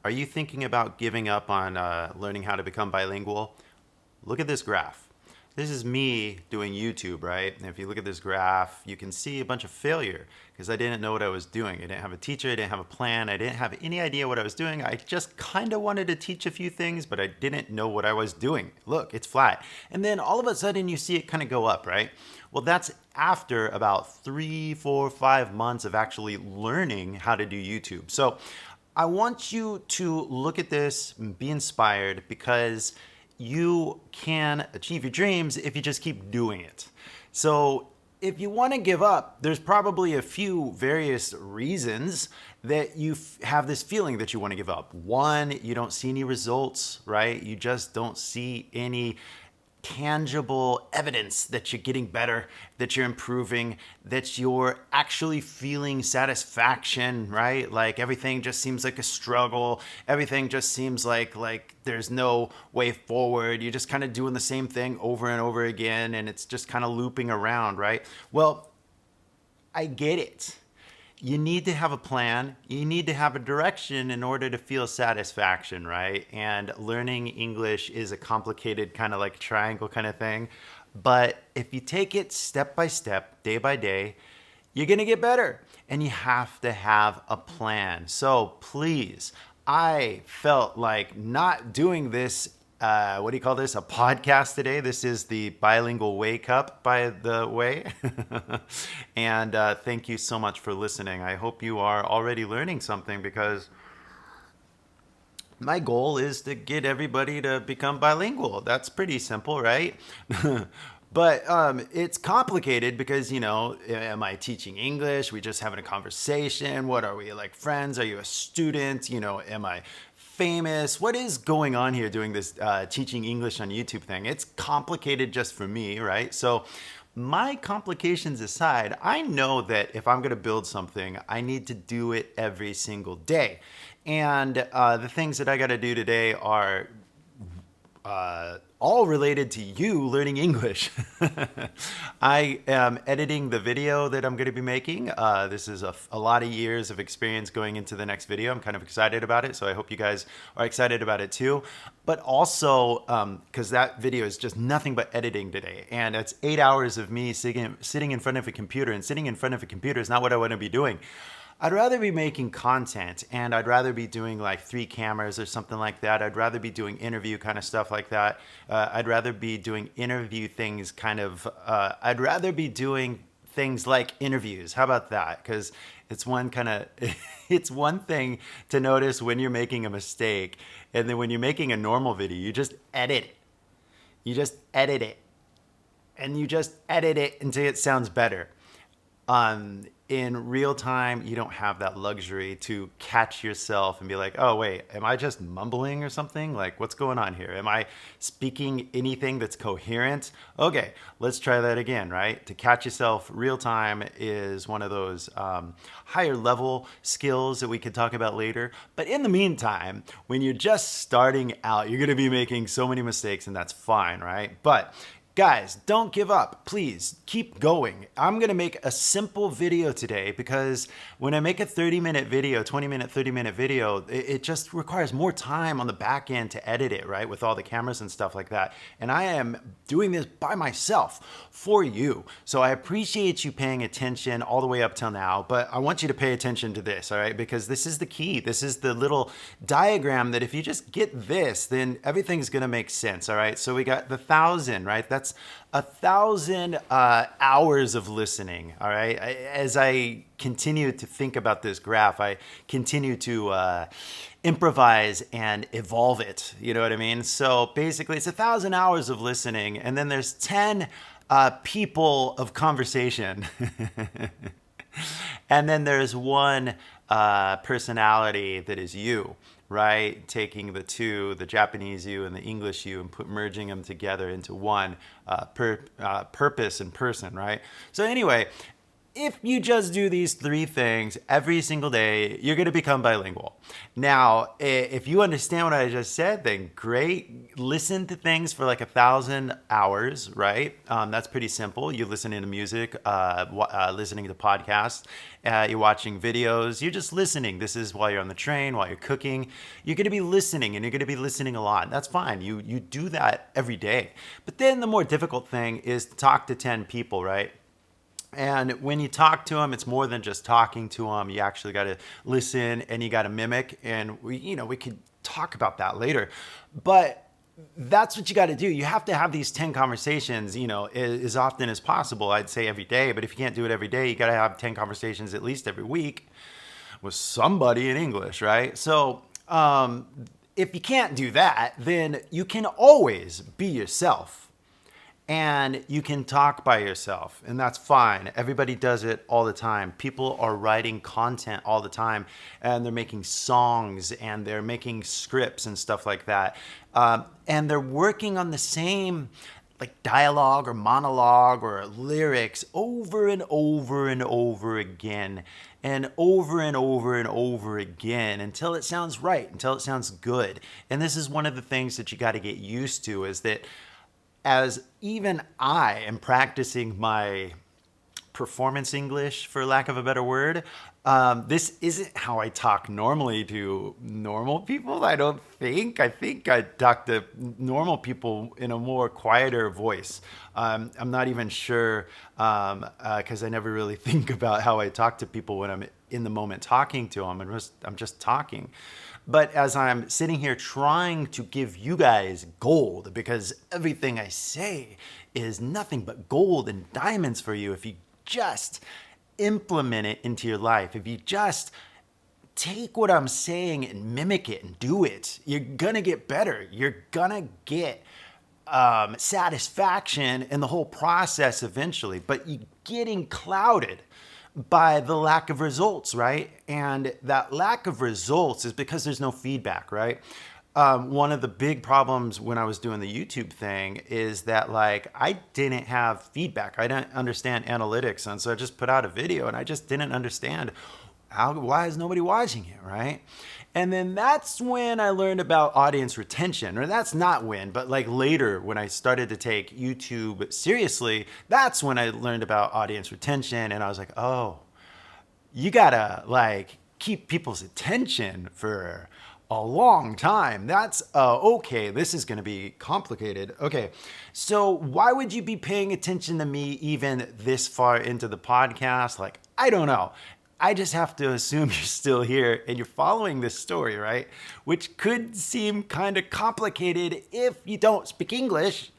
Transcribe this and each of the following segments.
Are you thinking about giving up on learning how to become bilingual? Look at this graph. This is me doing YouTube, right? And if you look at this graph, you can see a bunch of failure because I didn't know what I was doing. I didn't have a teacher, I didn't have a plan, I didn't have any idea what I was doing. I just kind of wanted to teach a few things, but I didn't know what I was doing. Look, it's flat. And then all of a sudden you see it kind of go up, right? Well, that's after about 3, 4, 5 months of actually learning how to do YouTube. So I want you to look at this and be inspired because you can achieve your dreams if you just keep doing it. So if you want to give up, there's probably a few various reasons that you have this feeling that you want to give up. One, you don't see any results, right? You just don't see any tangible evidence that you're getting better, that you're improving, that you're actually feeling satisfaction, right? Like everything just seems like a struggle. Everything just seems like there's no way forward. You're just kind of doing the same thing over and over again, and it's just kind of looping around, right? Well, I get it. You need to have a plan. You need to have a direction in order to feel satisfaction, right? And learning English is a complicated kind of like triangle kind of thing. But if you take it step by step, day by day, you're going to get better. And you have to have a plan. So please, I felt like not doing this what do you call this? A podcast today. This is the Bilingual Wake Up, by the way. And thank you so much for listening. I hope you are already learning something because my goal is to get everybody to become bilingual. That's pretty simple, right? But it's complicated because, you know, am I teaching English? We just having a conversation? What are we, like friends? Are you a student? You know, am I famous? What is going on here doing this teaching English on YouTube thing? It's complicated just for me, right? So my complications aside, I know that if I'm going to build something, I need to do it every single day. And the things that I got to do today are all related to you learning English. I am editing the video that I'm going to be making. This is a lot of years of experience going into the next video. I'm kind of excited about it, so I hope you guys are excited about it too. But also, because that video is just nothing but editing today, and it's 8 hours of me sitting in front of a computer, and sitting in front of a computer is not what I want to be doing. I'd rather be making content, and I'd rather be doing like 3 cameras or something like that. I'd rather be doing interview kind of stuff like that. I'd rather be doing interview things kind of, I'd rather be doing things like interviews. How about that? Because it's one kind of, it's one thing to notice when you're making a mistake, and then when you're making a normal video, you just edit it. You just edit it. And you just edit it until it sounds better. In real time, you don't have that luxury to catch yourself and be like, oh, wait, am I just mumbling or something? Like, what's going on here? Am I speaking anything that's coherent? Okay, let's try that again, right? To catch yourself real time is one of those higher level skills that we could talk about later. But in the meantime, when you're just starting out, you're going to be making so many mistakes, and that's fine, right? But guys, don't give up. Please keep going. I'm going to make a simple video today because when I make a 30-minute video, 20-minute, 30-minute video, it just requires more time on the back end to edit it, right? With all the cameras and stuff like that. And I am doing this by myself for you. So I appreciate you paying attention all the way up till now, but I want you to pay attention to this, all right? Because this is the key. This is the little diagram that if you just get this, then everything's going to make sense, all right? So we got the 1,000, right? That's 1,000 hours of listening, all right? As I continue to think about this graph, I continue to improvise and evolve it, you know what I mean? So basically, it's 1,000 hours of listening, and then there's 10 people of conversation. And then there's one personality that is you, right? Taking the two, the Japanese you and the English you, and merging them together into one purpose and person, right? So anyway, if you just do these 3 things every single day, you're going to become bilingual. Now, if you understand what I just said, then great. Listen to things for like 1,000 hours, right? That's pretty simple. You're listening to music, listening to podcasts, you're watching videos, you're just listening. This is while you're on the train, while you're cooking. You're going to be listening, and you're going to be listening a lot. That's fine. You do that every day. But then the more difficult thing is to talk to 10 people, right? And when you talk to them, it's more than just talking to them. You actually got to listen and you got to mimic. And we could talk about that later. But that's what you got to do. You have to have these 10 conversations, as often as possible. I'd say every day. But if you can't do it every day, you got to have 10 conversations at least every week with somebody in English, right? So if you can't do that, then you can always be yourself. And you can talk by yourself, and that's fine. Everybody does it all the time. People are writing content all the time, and they're making songs, and they're making scripts and stuff like that. And they're working on the same like dialogue or monologue or lyrics over and over and over again, and over and over and over again until it sounds right, until it sounds good. And this is one of the things that you got to get used to, is that as even I am practicing my performance English, for lack of a better word, this isn't how I talk normally to normal people, I don't think. I think I talk to normal people in a more quieter voice. I'm not even sure, because I never really think about how I talk to people when I'm in the moment talking to them. I'm just talking. But as I'm sitting here trying to give you guys gold, because everything I say is nothing but gold and diamonds for you if you just implement it into your life, if you just take what I'm saying and mimic it and do it, you're gonna get better. You're gonna get satisfaction in the whole process eventually, but you're getting clouded by the lack of results, right? And that lack of results is because there's no feedback, right? One of the big problems when I was doing the YouTube thing is that I didn't have feedback. I didn't understand analytics. And so I just put out a video and I just didn't understand why is nobody watching it, right? And then that's when I learned about audience retention, or that's not when, but later when I started to take YouTube seriously, that's when I learned about audience retention. And I was like, oh, you gotta keep people's attention for a long time. That's okay, this is gonna be complicated. Okay, so why would you be paying attention to me even this far into the podcast? I don't know. I just have to assume you're still here and you're following this story, right? Which could seem kind of complicated if you don't speak English.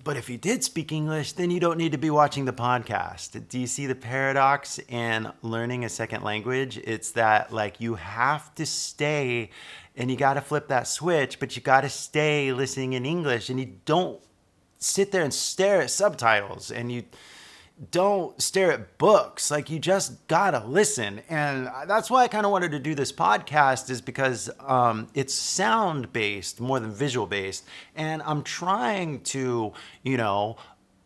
But if you did speak English, then you don't need to be watching the podcast. Do you see the paradox in learning a second language? It's that you have to stay, and you got to flip that switch, but you got to stay listening in English, and you don't sit there and stare at subtitles, and you don't stare at books. You just gotta listen. And that's why I kind of wanted to do this podcast, is because it's sound based more than visual based. And I'm trying to,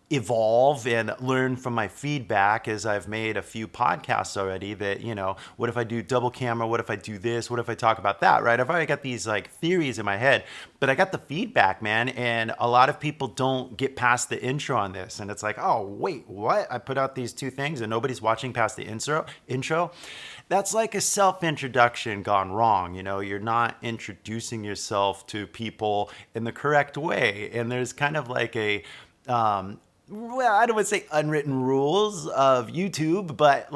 evolve and learn from my feedback, as I've made a few podcasts already that, what if I do double camera? What if I do this? What if I talk about that, right? I've already got these theories in my head, but I got the feedback, man. And a lot of people don't get past the intro on this. And it's oh, wait, what? I put out these 2 things and nobody's watching past the intro. That's like a self-introduction gone wrong. You're not introducing yourself to people in the correct way. And there's kind of a, well, I don't want to say unwritten rules of YouTube, but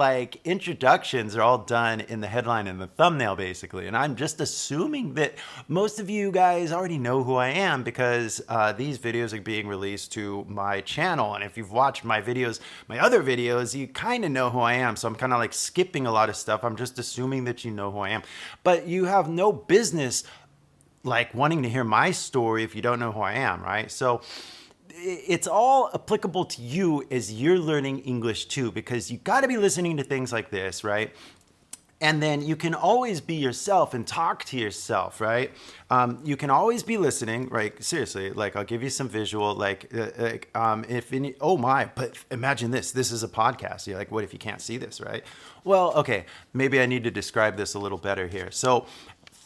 introductions are all done in the headline and the thumbnail, basically. And I'm just assuming that most of you guys already know who I am, because these videos are being released to my channel. And if you've watched my videos, my other videos, you kind of know who I am. So I'm kind of skipping a lot of stuff. I'm just assuming that you know who I am. But you have no business wanting to hear my story if you don't know who I am, right? So it's all applicable to you as you're learning English too, because you got to be listening to things like this, right? And then you can always be yourself and talk to yourself, right? You can always be listening, right? Seriously, like I'll give you some visual, but imagine this. This is a podcast. You're like, what if you can't see this, right? Well, okay, maybe I need to describe this a little better here. So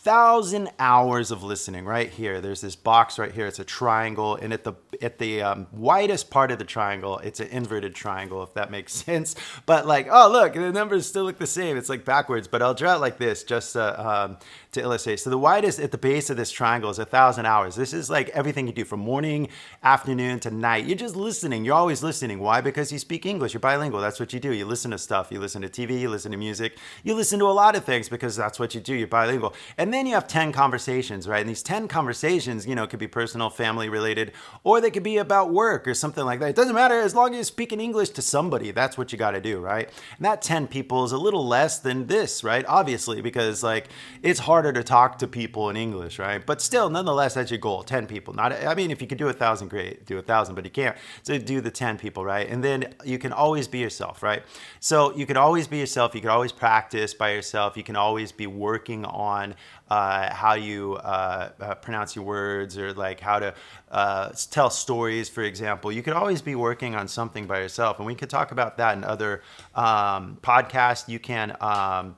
1,000 hours of listening right here. There's this box right here. It's a triangle, and at the widest part of the triangle, it's an inverted triangle, if that makes sense. But like, oh look, the numbers still look the same. It's like backwards, but I'll draw it like this just to illustrate. So the widest at the base of this triangle is 1,000 hours. This is like everything you do from morning, afternoon to night. You're just listening. You're always listening. Why? Because you speak English. You're bilingual. That's what you do. You listen to stuff. You listen to TV. You listen to music. You listen to a lot of things because that's what you do. You're bilingual. And then you have 10 conversations, right? And these 10 conversations, could be personal, family related, or they could be about work or something like that. It doesn't matter as long as you're speaking English to somebody. That's what you got to do, right? And that 10 people is a little less than this, right? Obviously, because like it's harder to talk to people in English, right? But still, nonetheless, that's your goal. 10 people. If you could do 1,000, great. Do 1,000, but you can't. So do the 10 people, right? And then you can always be yourself, right? So you can always be yourself. You can always practice by yourself. You can always be working on how you pronounce your words, or like how to tell stories, for example. You could always be working on something by yourself, and we could talk about that in other podcasts. You can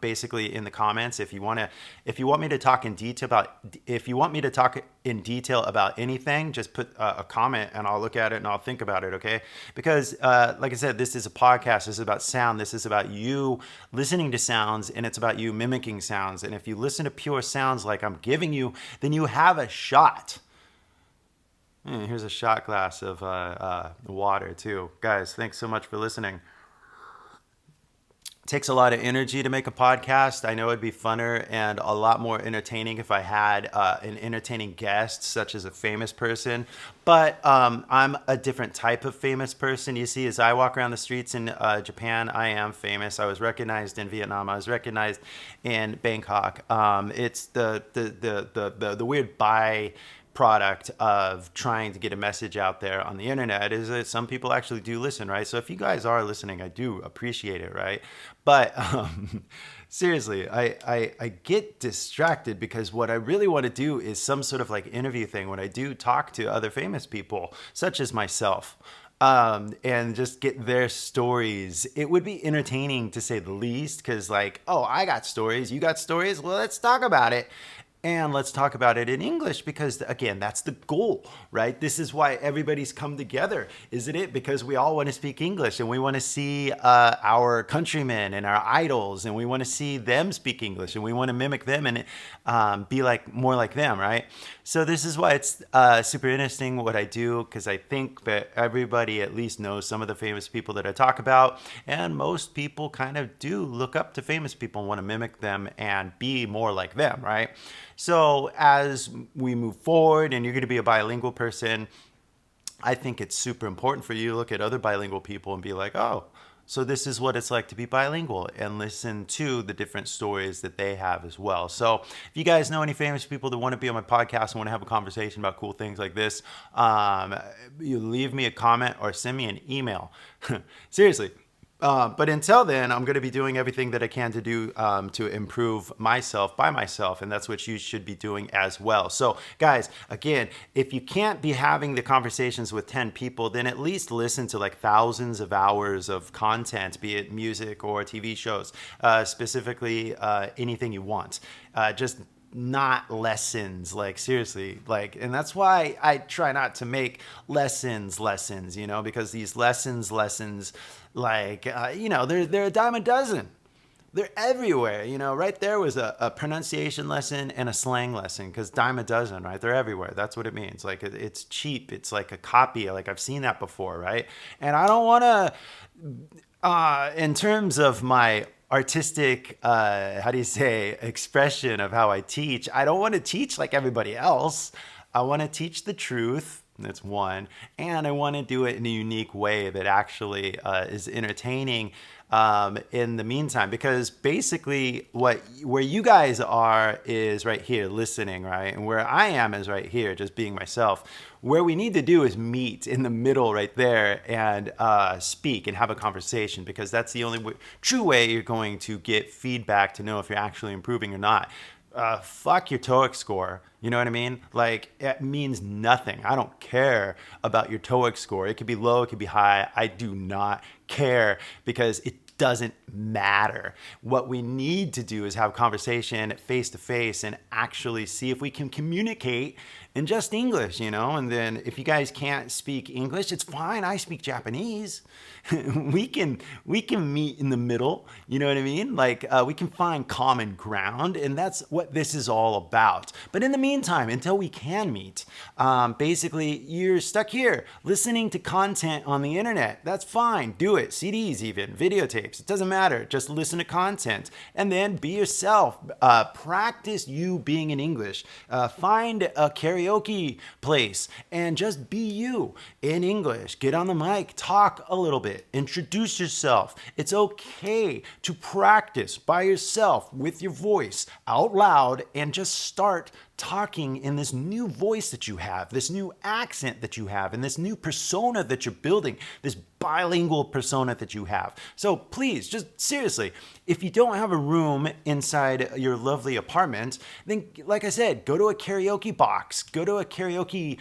basically in the comments, if you want me to talk in detail about anything, just put a comment and I'll look at it and I'll think about it, okay? Because like I said, this is a podcast. This is about sound. This is about you listening to sounds, and it's about you mimicking sounds. And if you listen to pure sounds like I'm giving you, then you have a shot. Here's a shot glass of water too. Guys, thanks so much for listening. It takes a lot of energy to make a podcast. I know it'd be funner and a lot more entertaining if I had an entertaining guest, such as a famous person. But I'm a different type of famous person. You see, as I walk around the streets in Japan, I am famous. I was recognized in Vietnam. I was recognized in Bangkok. It's the weird product of trying to get a message out there on the internet is that some people actually do listen, right? So if you guys are listening, I do appreciate it, right? But seriously, I get distracted because what I really want to do is some sort of like interview thing when I do talk to other famous people, such as myself. And just get their stories. It would be entertaining to say the least, because like, oh, I got stories, you got stories, well, let's talk about it. And let's talk about it in English because, again, that's the goal, right? This is why everybody's come together, isn't it? Because we all want to speak English and we want to see our countrymen and our idols, and we want to see them speak English and we want to mimic them and be like more like them, right? So this is why it's super interesting what I do, because I think that everybody at least knows some of the famous people that I talk about, and most people kind of do look up to famous people and want to mimic them and be more like them, right? So as we move forward and you're going to be a bilingual person, I think it's super important for you to look at other bilingual people and be like, oh, so this is what it's like to be bilingual, and listen to the different stories that they have as well. So if you guys know any famous people that want to be on my podcast and want to have a conversation about cool things like this, you leave me a comment or send me an email. Seriously. But until then, I'm going to be doing everything that I can to do to improve myself by myself, and that's what you should be doing as well. So, guys, again, if you can't be having the conversations with 10 people, then at least listen to like thousands of hours of content, be it music or TV shows, specifically anything you want. Just not lessons, like seriously, like, and that's why I try not to make lessons, because these lessons, like, they're a dime a dozen. They're everywhere, right there was a pronunciation lesson and a slang lesson, because dime a dozen, right? They're everywhere. That's what it means. Like, it's cheap. It's like a copy. Like, I've seen that before, right? And I don't want to, in terms of my artistic, expression of how I teach, I don't want to teach like everybody else. I want to teach the truth That's one. And I want to do it in a unique way that actually is entertaining in the meantime, because basically where you guys are is right here listening, right? And where I am is right here, just being myself. Where we need to do is meet in the middle right there and speak and have a conversation, because that's the only true way you're going to get feedback to know if you're actually improving or not. Fuck your TOEIC score. You know what I mean? Like, it means nothing. I don't care about your TOEIC score. It could be low, it could be high. I do not care, because it doesn't matter. What we need to do is have a conversation face to face and actually see if we can communicate in just English, you know? And then if you guys can't speak English, it's fine. I speak Japanese. we can meet in the middle. You know what I mean? Like, we can find common ground, and that's what this is all about. But in the meantime, until we can meet, basically you're stuck here listening to content on the internet. That's fine. Do it. CDs, even videotapes. It doesn't matter. Just listen to content and then be yourself. Practice you being in English. Find a karaoke place and just be you in English. Get on the mic, talk a little bit, introduce yourself. It's okay to practice by yourself with your voice out loud and just start talking in this new voice that you have, this new accent that you have, and this new persona that you're building, this bilingual persona that you have. So please, just seriously, if you don't have a room inside your lovely apartment, then like I said, go to a karaoke box, go to a karaoke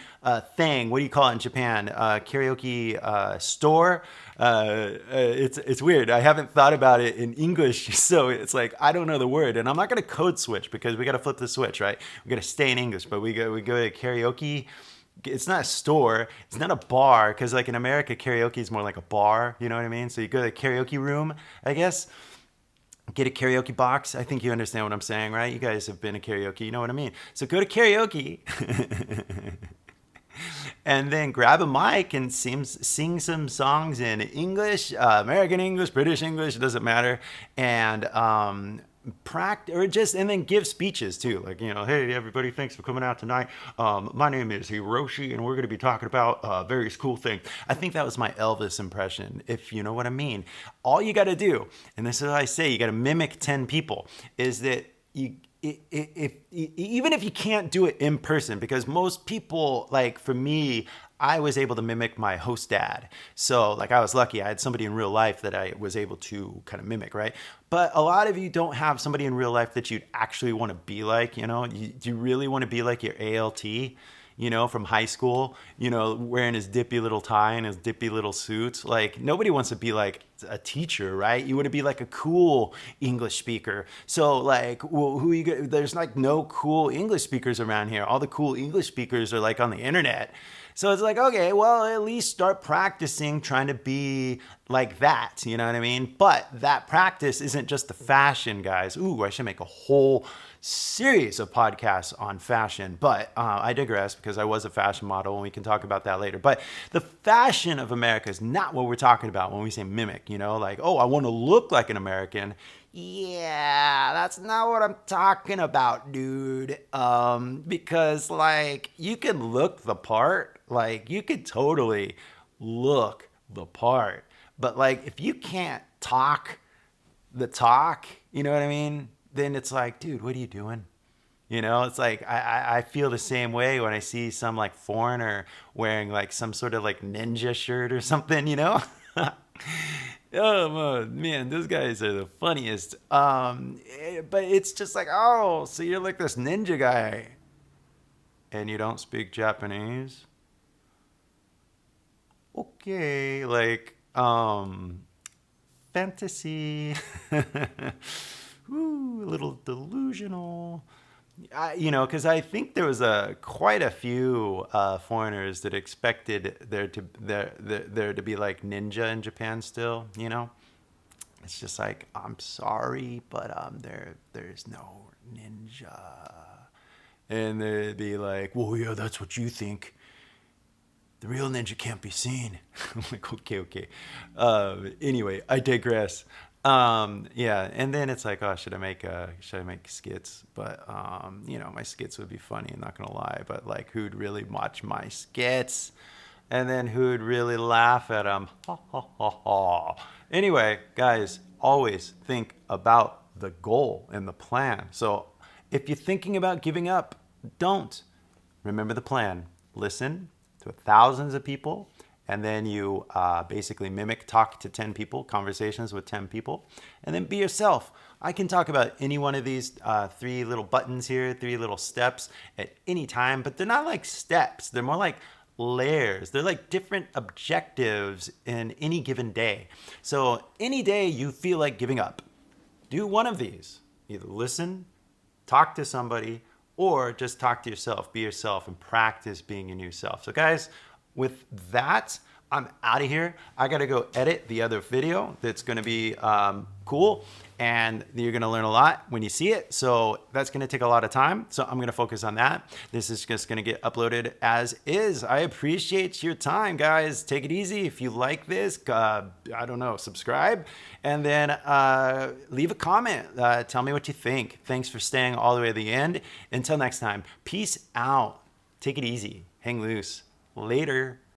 thing. What do you call it in Japan? Karaoke store. It's weird. I haven't thought about it in English, so it's like I don't know the word, and I'm not gonna code switch because we gotta flip the switch, right? We gotta stay in English, but we go to karaoke. It's not a store. It's not a bar, because like in America, karaoke is more like a bar. You know what I mean? So you go to a karaoke room, I guess. Get a karaoke box. I think you understand what I'm saying, right? You guys have been to karaoke. You know what I mean? So go to karaoke. And then grab a mic and sing some songs in English, American English, British English, it doesn't matter. And and then give speeches too. Like, you know, hey, everybody, thanks for coming out tonight. My name is Hiroshi, and we're going to be talking about various cool things. I think that was my Elvis impression, if you know what I mean. All you got to do, and this is what I say, you got to mimic 10 people, is that even if you can't do it in person, because most people, like for me, I was able to mimic my host dad. So like I was lucky. I had somebody in real life that I was able to kind of mimic, right? But a lot of you don't have somebody in real life that you'd actually want to be like, you know? Do you really want to be like your ALT? You know, from high school, you know, wearing his dippy little tie and his dippy little suit. Like, nobody wants to be like a teacher, right? You want to be like a cool English speaker. So, like, well, there's like no cool English speakers around here. All the cool English speakers are like on the internet. So it's like, okay, well, at least start practicing trying to be like that. You know what I mean? But that practice isn't just the fashion, guys. Ooh, I should make a whole series of podcasts on fashion, but I digress, because I was a fashion model, and we can talk about that later. But the fashion of America is not what we're talking about when we say mimic, you know, like, oh, I want to look like an American. Yeah, that's not what I'm talking about, dude. Because like you can look the part, like you could totally look the part, but like if you can't talk the talk, you know what I mean? Then it's like, dude, what are you doing? You know, it's like I feel the same way when I see some like foreigner wearing like some sort of like ninja shirt or something, you know? Oh man, those guys are the funniest. But it's just like, oh, so you're like this ninja guy and you don't speak Japanese? Okay, like fantasy. Ooh, a little delusional. You know, because I think there was quite a few foreigners that expected there to be like ninja in Japan still. You know, it's just like, I'm sorry, but there's no ninja, and they'd be like, well, yeah, that's what you think. The real ninja can't be seen. I'm like, okay. Anyway, I digress. Yeah, and then it's like, oh, should I make skits? But my skits would be funny, I'm not gonna lie. But like, who'd really watch my skits? And then who'd really laugh at them? Ha ha ha ha. Anyway, guys, always think about the goal and the plan. So if you're thinking about giving up, don't. Remember the plan. Listen to thousands of people, and then you basically talk to 10 people, conversations with 10 people, and then be yourself. I can talk about any one of these 3 little buttons here, 3 little steps at any time, but they're not like steps. They're more like layers. They're like different objectives in any given day. So any day you feel like giving up, do one of these. Either listen, talk to somebody, or just talk to yourself, be yourself, and practice being your new self. So guys, with that, I'm out of here. I gotta go edit the other video that's gonna be cool, and you're gonna learn a lot when you see it. So that's gonna take a lot of time. So I'm gonna focus on that. This is just gonna get uploaded as is. I appreciate your time, guys. Take it easy. If you like this, I don't know, subscribe, and then leave a comment. Tell me what you think. Thanks for staying all the way to the end. Until next time, peace out. Take it easy. Hang loose. Later.